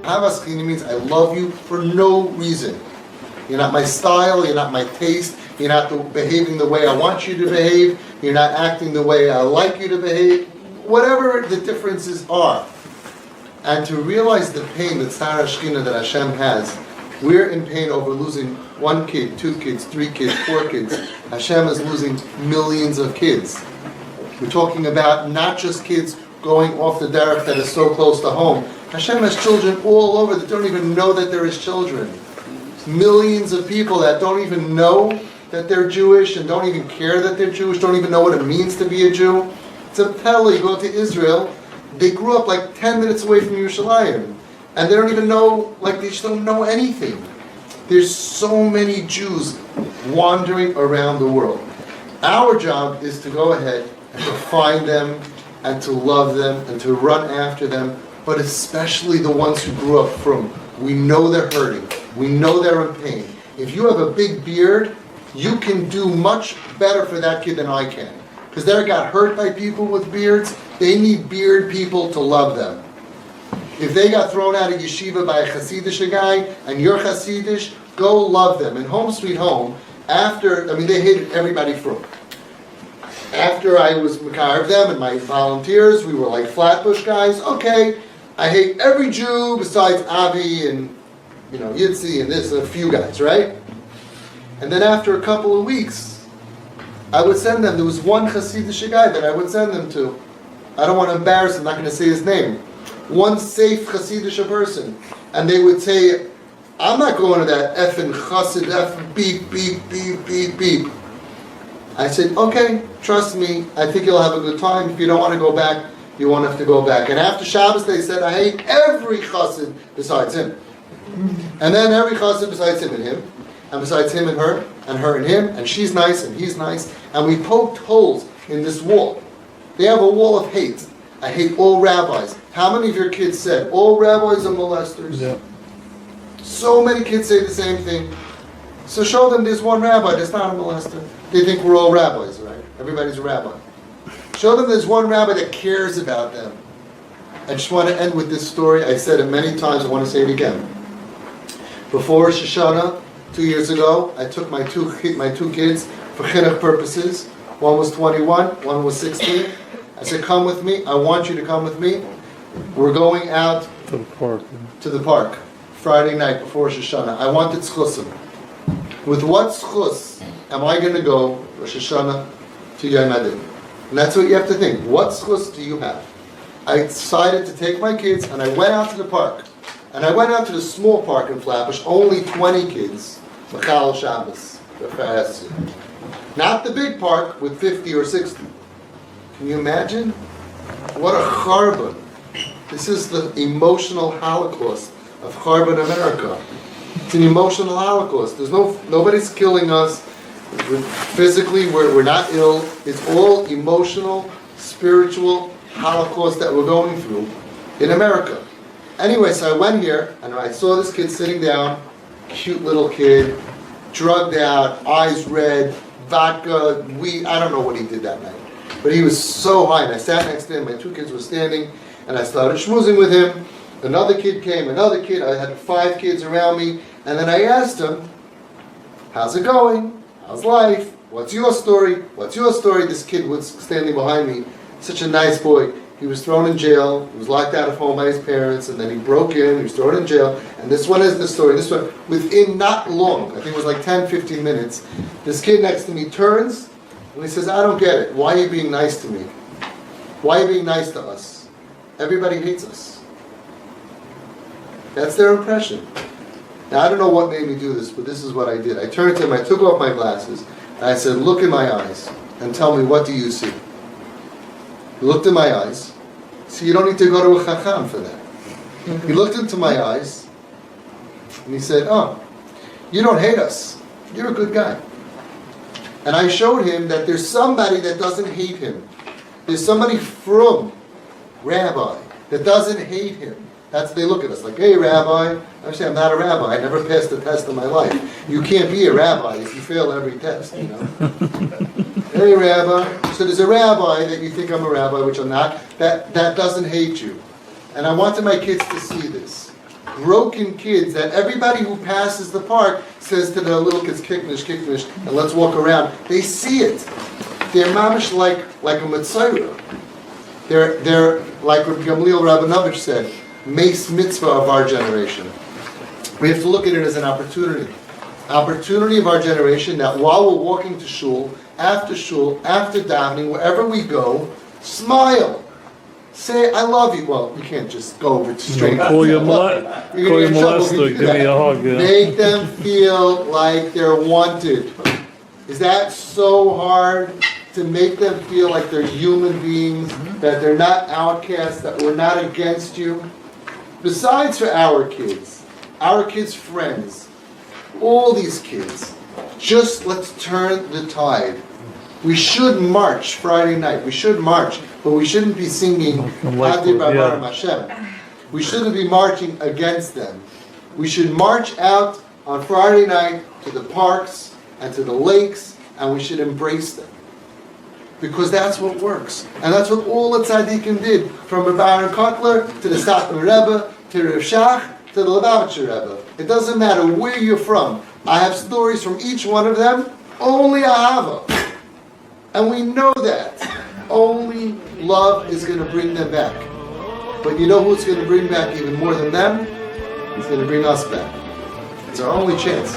Havaschini means I love you for no reason. You're not my style, you're not my taste, you're not behaving the way I want you to behave, you're not acting the way I like you to behave, whatever the differences are. And to realize the pain, the Tzara Shechina that Hashem has, we're in pain over losing 1 kid, 2 kids, 3 kids, 4 kids. Hashem is losing millions of kids. We're talking about not just kids going off the derech that is so close to home. Hashem has children all over that don't even know that there is children. Millions of people that don't even know that they're Jewish and don't even care that they're Jewish, don't even know what it means to be a Jew. It's a pella, you go to Israel, they grew up like 10 minutes away from Yerushalayim. And they don't even know, like they just don't know anything. There's so many Jews wandering around the world. Our job is to go ahead and to find them and to love them and to run after them, but especially the ones who grew up from. We know they're hurting. We know they're in pain. If you have a big beard, you can do much better for that kid than I can. Because they got hurt by people with beards. They need beard people to love them. If they got thrown out of yeshiva by a Hasidish guy, and you're Hasidish, go love them. And Home Sweet Home, they hated everybody from. After I was Makar of them and my volunteers, we were like Flatbush guys. Okay, I hate every Jew besides Avi and Yitzi and this and a few guys, right? And then after a couple of weeks, I would send them. There was one Hasidish guy that I would send them to. I don't want to embarrass him. I'm not going to say his name. One safe Hasidish person. And they would say, I'm not going to that effing Chassid, beep, beep, beep, beep, beep. I said, okay, trust me, I think you'll have a good time. If you don't want to go back, you won't have to go back. And after Shabbos, they said, I hate every Chassid besides him. And then every Chassid besides him and him, and besides him and her and him, and she's nice and he's nice. And we poked holes in this wall. They have a wall of hate. I hate all rabbis. How many of your kids said, all rabbis are molesters? Yeah. So many kids say the same thing. So show them there's one rabbi that's not a molester. They think we're all rabbis, right? Everybody's a rabbi. Show them there's one rabbi that cares about them. I just want to end with this story. I said it many times. I want to say it again. Before Rosh Hashanah, 2 years ago, I took my two kids for chinuch purposes. One was 21, one was 16. I said, come with me. I want you to come with me. We're going out to the park Friday night before Rosh Hashanah. I wanted tzchusim. With what tzchus am I going to go Rosh Hashanah to Yom Adin? And that's what you have to think. What tzchus do you have? I decided to take my kids and I went out to the park. And I went out to the small park in Flatbush, only 20 kids. Machal Shabbos. Not the big park with 50 or 60. Can you imagine? What a charbon. This is the emotional holocaust of charbon America. It's an emotional holocaust. Nobody's killing us. Physically, we're not ill. It's all emotional, spiritual holocaust that we're going through in America. Anyway, so I went here and I saw this kid sitting down, cute little kid, drugged out, eyes red, vodka, weed. I don't know what he did that night. But he was so high, and I sat next to him, my 2 kids were standing, and I started schmoozing with him. Another kid came, another kid, I had 5 kids around me, and then I asked him, how's it going? How's life? What's your story? What's your story? This kid was standing behind me, such a nice boy. He was thrown in jail, he was locked out of home by his parents, and then he broke in, he was thrown in jail, and this one is the story. This one, within not long, I think it was like 10, 15 minutes, this kid next to me turns, and he says, I don't get it. Why are you being nice to me? Why are you being nice to us? Everybody hates us. That's their impression. Now, I don't know what made me do this, but this is what I did. I turned to him, I took off my glasses, and I said, look in my eyes, and tell me, what do you see? He looked in my eyes. See, you don't need to go to a chacham for that. He looked into my eyes, and he said, oh, you don't hate us. You're a good guy. And I showed him that there's somebody that doesn't hate him. There's somebody from rabbi that doesn't hate him. That's they look at us like, hey, rabbi. I say, I'm not a rabbi. I never passed a test in my life. You can't be a rabbi if you fail every test, you know. Hey, rabbi. So there's a rabbi that you think I'm a rabbi, which I'm not, that doesn't hate you. And I wanted my kids to see this. broken kids that everybody who passes the park says to the little kids, kiknish, and let's walk around. They see it. They're mamish like a mitzvah. They're like what Gamliel Rabinovich said, mace mitzvah of our generation. We have to look at it as an opportunity. Opportunity of our generation that while we're walking to shul, after davening, wherever we go, smile. Say, I love you. Well, you can't just go over to strangers. Call your molester, give me a hug. Yeah. Make them feel like they're wanted. Is that so hard? To make them feel like they're human beings, that they're not outcasts, that we're not against you? Besides for our kids friends, all these kids, just let's turn the tide. We should march Friday night. We should march, but we shouldn't be singing Adi Babaram Hashem. We shouldn't be marching against them. We should march out on Friday night to the parks and to the lakes, and we should embrace them. Because that's what works. And that's what all the tzaddikim did, from Rabbi Aaron Kotler to the Satmar Rebbe, to the Rav Shach, to the Lubavitcher Rebbe. It doesn't matter where you're from. I have stories from each one of them, only ahava. And we know that. Only love is going to bring them back. But you know who's going to bring back even more than them? It's going to bring us back. It's our only chance.